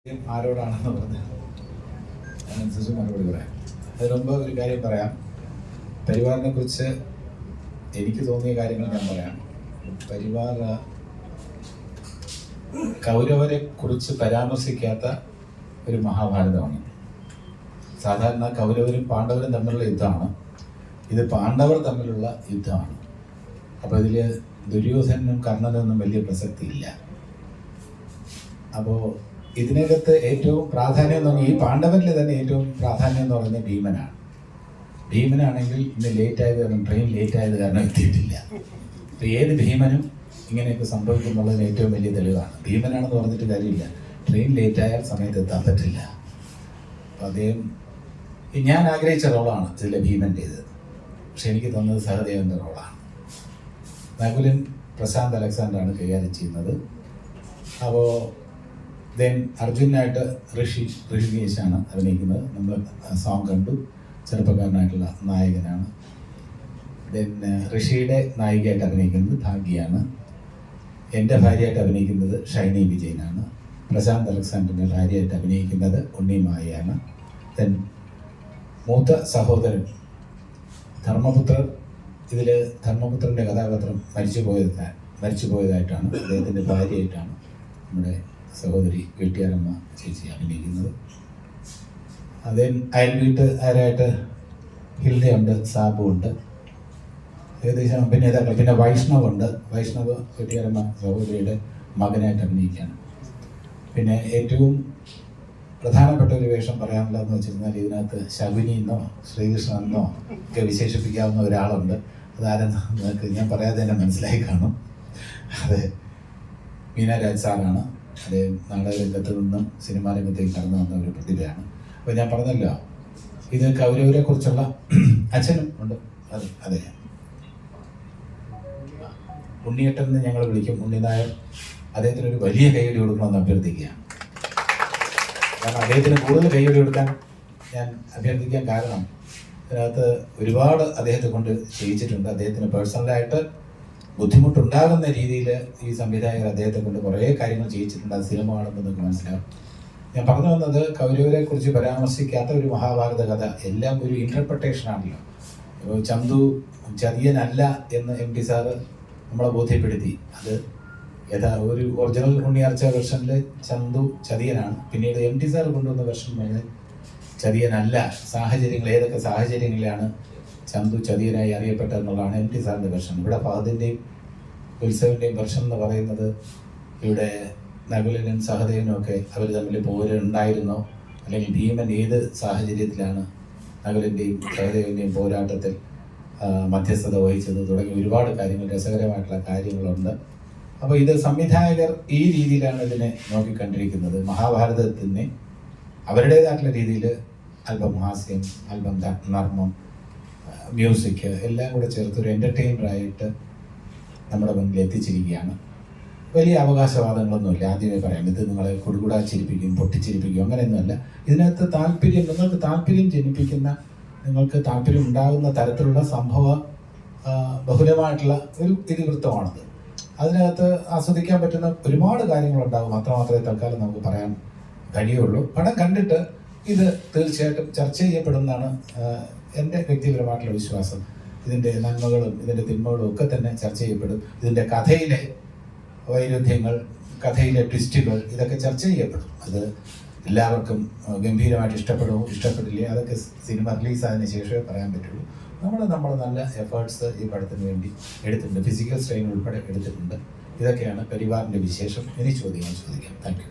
ആരോടാണെന്ന് പറഞ്ഞ് അതിനനുസരിച്ച് മറുപടി പറയാം. അതിന് മുമ്പ് ഒരു കാര്യം പറയാം. പരിവാറിനെ കുറിച്ച് എനിക്ക് തോന്നിയ കാര്യങ്ങൾ ഞാൻ പറയാം. പരിവാർ കൗരവരെ കുറിച്ച് പരാമർശിക്കാത്ത ഒരു മഹാഭാരതമാണ്. സാധാരണ കൗരവരും പാണ്ഡവരും തമ്മിലുള്ള യുദ്ധമാണ്. ഇത് പാണ്ഡവർ തമ്മിലുള്ള യുദ്ധമാണ്. അപ്പോൾ ഇതിൽ ദുര്യോധനും കർണനൊന്നും വലിയ പ്രസക്തിയില്ല. അപ്പോൾ ഇതിനകത്ത് ഏറ്റവും പ്രാധാന്യം എന്ന് പറഞ്ഞാൽ ഈ പാണ്ഡവരിൽ തന്നെ ഏറ്റവും പ്രാധാന്യം എന്ന് പറയുന്നത് ഭീമനാണ്. ഭീമനാണെങ്കിൽ ഇന്ന് ലേറ്റായത് കാരണം ട്രെയിൻ ലേറ്റായത് കാരണം എത്തിയിട്ടില്ല. അപ്പോൾ ഏത് ഭീമനും ഇങ്ങനെയൊക്കെ സംഭവിക്കുന്നുള്ളതിന് ഏറ്റവും വലിയ തെളിവാണ്. ഭീമനാണെന്ന് പറഞ്ഞിട്ട് കാര്യമില്ല, ട്രെയിൻ ലേറ്റായാൽ സമയത്ത് എത്താൻ പറ്റില്ല. അപ്പോൾ അദ്ദേഹം ഞാൻ ആഗ്രഹിച്ച റോളാണ് ഇതിലെ ഭീമൻ്റേത്. പക്ഷെ എനിക്ക് തോന്നുന്നത് സഹദേവൻ്റെ റോളാണ്. നകുലൻ പ്രശാന്ത് അലക്സാണ്ടറാണ് കൈകാര്യം ചെയ്യുന്നത്. അപ്പോൾ ദെൻ അർജുനായിട്ട് ഋഷികേശാണ് അഭിനയിക്കുന്നത്. നമ്മൾ സോങ് കണ്ടു. ചെറുപ്പക്കാരനായിട്ടുള്ള നായകനാണ്. ദെൻ ഋഷിയുടെ നായികയായിട്ട് അഭിനയിക്കുന്നത് ഭാഗ്യയാണ്. എൻ്റെ ഭാര്യയായിട്ട് അഭിനയിക്കുന്നത് ഷൈനി വിജയനാണ്. പ്രശാന്ത് അലക്സാണ്ടറിൻ്റെ ഭാര്യയായിട്ട് അഭിനയിക്കുന്നത് ഉണ്ണിമായയാണ്. ദെൻ മൂത്ത സഹോദരൻ ധർമ്മപുത്രർ, ഇതിൽ ധർമ്മപുത്രൻ്റെ കഥാപാത്രം മരിച്ചുപോയതായിട്ടാണ് അദ്ദേഹത്തിൻ്റെ ഭാര്യയായിട്ടാണ് നമ്മുടെ സഹോദരി വെട്ടിയാരമ്മ ചേച്ചി അഭിനയിക്കുന്നത്. അതേ അയൽ വീട്ടുകാരായിട്ട് ഹിൽഡയുണ്ട്, സാബുണ്ട്, ഏകദേശം അഭിനേതാക്കൾ. പിന്നെ വൈഷ്ണവ് വെട്ടിയാരമ്മ സഹോദരിയുടെ മകനായിട്ട് അഭിനയിക്കുകയാണ്. പിന്നെ ഏറ്റവും പ്രധാനപ്പെട്ട ഒരു വേഷം പറയാനുള്ളതെന്ന് വെച്ചിരുന്നാൽ ഇതിനകത്ത് ശകുനി എന്നോ ശ്രീകൃഷ്ണൻ എന്നോ ഒക്കെ വിശേഷിപ്പിക്കാവുന്ന ഒരാളുണ്ട്. അതാരെന്ന് നിങ്ങൾക്ക് ഞാൻ പറയാതെ തന്നെ മനസ്സിലായി കാണും. അത് മീനാരാജ് സാറാണ്. അദ്ദേഹം നാടകരംഗത്ത് നിന്നും സിനിമാ രംഗത്തേക്ക് കടന്നു വന്ന ഒരു പ്രതിഭയാണ്. അപ്പോൾ ഞാൻ പറഞ്ഞല്ലോ, ഇത് കൗരവരെ കുറിച്ചുള്ള അച്ഛനും ഉണ്ട്. അതെ, ഉണ്ണിയേട്ടൻ എന്ന് ഞങ്ങൾ വിളിക്കും. ഉണ്ണിനായർ. അദ്ദേഹത്തിന് ഒരു വലിയ കൈയടി കൊടുക്കണമെന്ന് അഭ്യർത്ഥിക്കുകയാണ്. കാരണം അദ്ദേഹത്തിന് കൂടുതൽ കൈയടി കൊടുക്കാൻ ഞാൻ അഭ്യർത്ഥിക്കാൻ കാരണം അതിനകത്ത് ഒരുപാട് അദ്ദേഹത്തെ കൊണ്ട് ചെയ്യിച്ചിട്ടുണ്ട്. അദ്ദേഹത്തിന് പേഴ്സണലായിട്ട് ബുദ്ധിമുട്ടുണ്ടാകുന്ന രീതിയിൽ ഈ സംവിധായകർ അദ്ദേഹത്തെ കൊണ്ട് കുറേ കാര്യങ്ങൾ ചെയ്യിച്ചിട്ടുണ്ട്. അത് സിനിമ കാണുമ്പോൾ നിങ്ങൾക്ക് മനസ്സിലാവും. ഞാൻ പറഞ്ഞു വന്നത്, കൗരവരെ കുറിച്ച് പരാമർശിക്കാത്ത ഒരു മഹാഭാരത കഥ എല്ലാം ഒരു ഇൻ്റർപ്രിട്ടേഷൻ ആണല്ലോ. ഇപ്പോൾ ചന്തു ചതിയനല്ല എന്ന് MT സാറ് നമ്മളെ ബോധ്യപ്പെടുത്തി. അത് ഒരു ഒറിജിനൽ ഉണ്ണിയാർച്ച വെർഷനിൽ ചന്തു ചതിയനാണ്. പിന്നീട് MT സാറ് കൊണ്ടുവന്ന വെർഷൻ ചതിയനല്ല. സാഹചര്യങ്ങൾ, ഏതൊക്കെ സാഹചര്യങ്ങളിലാണ് ചന്തു ചതിയനായി അറിയപ്പെട്ടതെന്നുള്ളതാണ് MT സാറിൻ്റെ വെർഷൻ. ഇവിടെ ഫഹദിൻ്റെയും ഉത്സവിൻ്റെയും വെർഷൻ എന്ന് പറയുന്നത് ഇവിടെ നകുലനും സഹദേവനും ഒക്കെ അവർ തമ്മിൽ പോരുണ്ടായിരുന്നോ, അല്ലെങ്കിൽ ഭീമൻ ഏത് സാഹചര്യത്തിലാണ് നകുലൻ്റെയും സഹദേവൻ്റെയും പോരാട്ടത്തിൽ മധ്യസ്ഥത വഹിച്ചത് തുടങ്ങി ഒരുപാട് കാര്യങ്ങൾ, രസകരമായിട്ടുള്ള കാര്യങ്ങളുണ്ട്. അപ്പോൾ ഇത് സംവിധായകർ ഈ രീതിയിലാണ് ഇതിനെ നോക്കിക്കണ്ടിരിക്കുന്നത്. മഹാഭാരതത്തിനെ അവരുടേതായിട്ടുള്ള രീതിയിൽ അല്പം ഹാസ്യം, അല്പം നർമ്മം, മ്യൂസിക് എല്ലാം കൂടെ ചേർത്ത് ഒരു എൻ്റർടൈനറായിട്ട് നമ്മുടെ മുന്നിൽ എത്തിച്ചിരിക്കുകയാണ്. വലിയ അവകാശവാദങ്ങളൊന്നുമില്ല. ആദ്യമേ പറയാം, ഇത് നിങ്ങളെ കുടുകുടാച്ചിരിപ്പിക്കും, പൊട്ടിച്ചിരിപ്പിക്കും, അങ്ങനെയൊന്നുമല്ല. ഇതിനകത്ത് നിങ്ങൾക്ക് താല്പര്യം ജനിപ്പിക്കുന്ന, നിങ്ങൾക്ക് താല്പര്യം ഉണ്ടാകുന്ന തരത്തിലുള്ള സംഭവ ബഹുലമായിട്ടുള്ള ഒരു ഇതിവൃത്തമാണത്. അതിനകത്ത് ആസ്വദിക്കാൻ പറ്റുന്ന ഒരുപാട് കാര്യങ്ങളുണ്ടാകും. മാത്രമേ തൽക്കാലം നമുക്ക് പറയാൻ കഴിയുള്ളൂ. പടം കണ്ടിട്ട് ഇത് തീർച്ചയായിട്ടും ചർച്ച ചെയ്യപ്പെടുന്നതാണ് എൻ്റെ വ്യക്തിപരമായിട്ടുള്ള വിശ്വാസം. ഇതിൻ്റെ നന്മകളും ഇതിൻ്റെ തിന്മകളും ഒക്കെ തന്നെ ചർച്ച ചെയ്യപ്പെടും. ഇതിൻ്റെ കഥയിലെ വൈരുദ്ധ്യങ്ങൾ, കഥയിലെ ട്വിസ്റ്റുകൾ, ഇതൊക്കെ ചർച്ച ചെയ്യപ്പെടും. അത് എല്ലാവർക്കും ഗംഭീരമായിട്ട് ഇഷ്ടപ്പെടില്ല. അതൊക്കെ സിനിമ റിലീസായതിനു ശേഷമേ പറയാൻ പറ്റുള്ളൂ. നമ്മൾ നല്ല എഫേർട്സ് ഈ പടത്തിന് വേണ്ടി എടുത്തിട്ടുണ്ട്. ഫിസിക്കൽ സ്ട്രെയിൻ ഉൾപ്പെടെ എടുത്തിട്ടുണ്ട്. ഇതൊക്കെയാണ് പരിവാറിൻ്റെ വിശേഷം. ഇനി ചോദിക്കാം. Thank you.